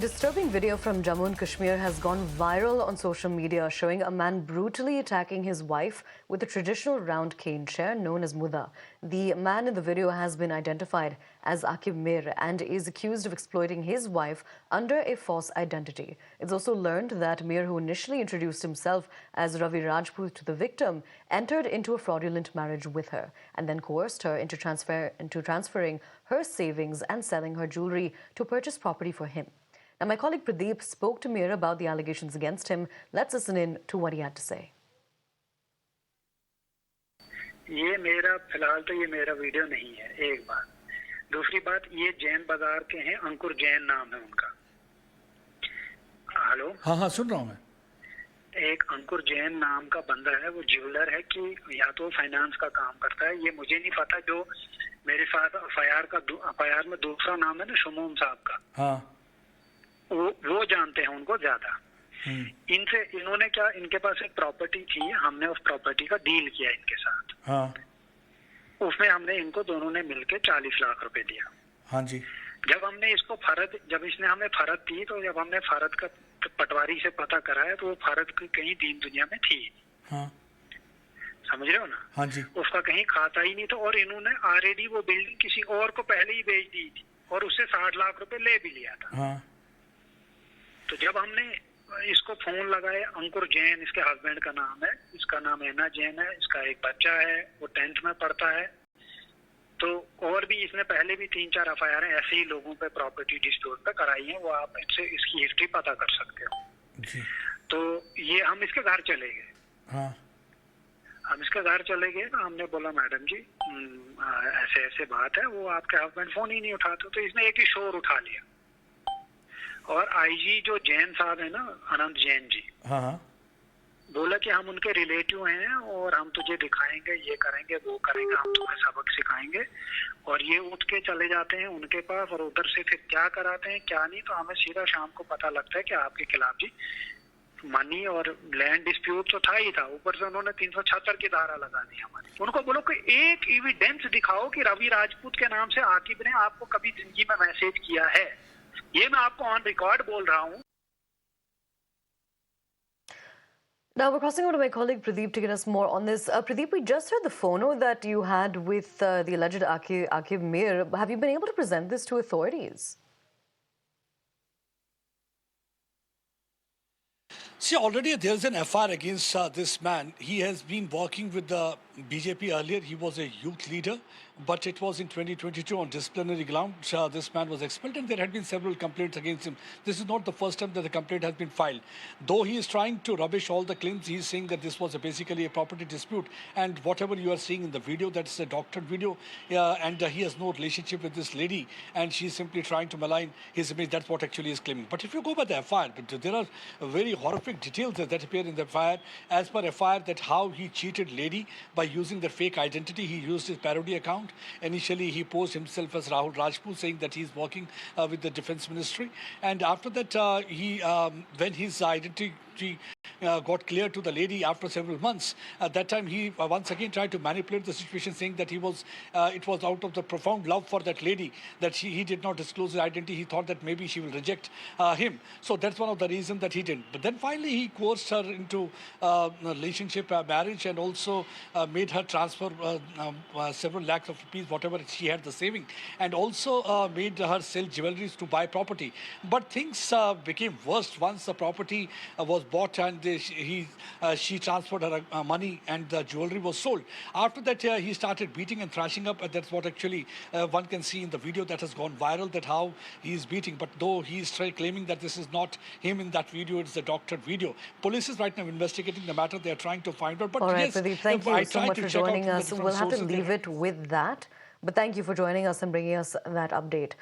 Disturbing video from Jammu and Kashmir has gone viral on social media, showing a man brutally attacking his wife with a traditional round cane chair known as Muda. The man in the video has been identified as Aqib Mir and is accused of exploiting his wife under a false identity. It's also learned that Mir, who initially introduced himself as Ravi Rajput to the victim, entered into a fraudulent marriage with her and then coerced her into transferring her savings and selling her jewelry to purchase property for him. Now, my colleague Pradeep spoke to Mir about the allegations against him. Let's listen in to what he had to say. ये मेरा फिलहाल तो ये मेरा video नहीं है, एक बात। दूसरी बात, ये जैन बाजार के हैं, अंकुर जैन नाम है उनका। हेलो, हाँ सुन रहा हूँ मैं। एक अंकुर जैन नाम का बंदा है, वो ज्वेलर है कि या तो फाइनेंस का काम करता है, ये मुझे नहीं पता। जो मेरे साथ एफआईआर में दूसरा नाम है ना, शुमूम साहब का, हाँ वो जानते हैं उनको ज्यादा। इन्होंने क्या, इनके पास एक प्रॉपर्टी थी, हमने उस प्रॉपर्टी का डील किया इनके साथ। हाँ उसमें हमने इनको दोनों ने मिलके 40 लाख रुपए दिया। हाँ जी। जब इसने हमें फरद दी, तो जब हमने फरद का पटवारी से पता कराया तो वो फरद कहीं दीन दुनिया में थी। हाँ समझ रहे हो ना? हाँ जी। उसका कहीं खाता ही नहीं था और इन्होंने ऑलरेडी वो बिल्डिंग किसी और को पहले ही बेच दी थी और उससे 60 लाख रुपए ले भी लिया था। हाँ तो जब हमने इसको फोन लगाए, अंकुर जैन इसके हस्बैंड का नाम है, इसका नाम ऐना जैन है, इसका एक बच्चा है, वो 10th में पढ़ता है। तो और भी इसने पहले भी 3-4 एफआईआर ऐसे ही लोगों पे प्रॉपर्टी डिस्प्यूट पे कराई है, वो आप इनसे इसकी हिस्ट्री पता कर सकते हो जी। तो ये हम इसके घर चले गए। हाँ हम इसके घर चले गए ना, हमने बोला मैडम जी ऐसे ऐसे बात है, वो आपके हस्बैंड फोन ही नहीं उठाते। तो इसने एक ही शोर उठा लिया और आईजी जो जैन साहब है ना, अनंत जैन जी, हाँ बोला कि हम उनके रिलेटिव हैं और हम तुझे दिखाएंगे, ये करेंगे, वो करेंगे, हम तुम्हें सबक सिखाएंगे। और ये उठ के चले जाते हैं उनके पास और उधर से फिर क्या कराते हैं क्या नहीं, तो हमें सीधा शाम को पता लगता है कि आपके खिलाफ जी मनी और लैंड डिस्प्यूट तो था ही था, ऊपर से उन्होंने 376 की धारा लगा दी हमारी। उनको बोलो कि एक एविडेंस दिखाओ कि रवि राजपूत के नाम से आकिब ने आपको कभी जिंदगी में मैसेज किया है। ये मैं आपको ऑन रिकॉर्ड बोल रहा हूँ। Now we're crossing over to my colleague Pradeep to get us more on this. Pradeep, we just heard the phono that you had with the alleged Aqib Mir. Have you been able to present this to authorities? See, already there's an FIR against this man. He has been working with the BJP earlier. He was a youth leader, but it was in 2022 on disciplinary grounds. This man was expelled and there had been several complaints against him. This is not the first time that the complaint has been filed. Though he is trying to rubbish all the claims, he is saying that this was basically a property dispute. And whatever you are seeing in the video, that's a doctored video. And he has no relationship with this lady. And she is simply trying to malign his image. That's what actually is claiming. But if you go by the FIR, there are very horrific details that appear in the FIR. As per FIR, that how he cheated lady by using their fake identity. He used his parody account. Initially, he posed himself as Rahul Rajput, saying that he's working with the Defense Ministry. And after that, when his identity got clear to the lady after several months, at that time he once again tried to manipulate the situation, saying that it was out of the profound love for that lady that he did not disclose his identity. He thought that maybe she will reject him. So that's one of the reasons that he didn't. But then finally he coerced her into a relationship, marriage, and also made her transfer several lakhs of rupees, whatever she had the saving, and also made her sell jewelries to buy property. But things became worse once the property was bought and she transferred her money and the jewelry was sold. After that, he started beating and thrashing up. And that's what actually one can see in the video that has gone viral, that how he is beating. But though he is claiming that this is not him in that video, it's a doctored video. Police is right now investigating the matter. They are trying to find out. But All right, yes, Pradeep, thank you so much for joining us. We'll have to sources leave it with that. But thank you for joining us and bringing us that update.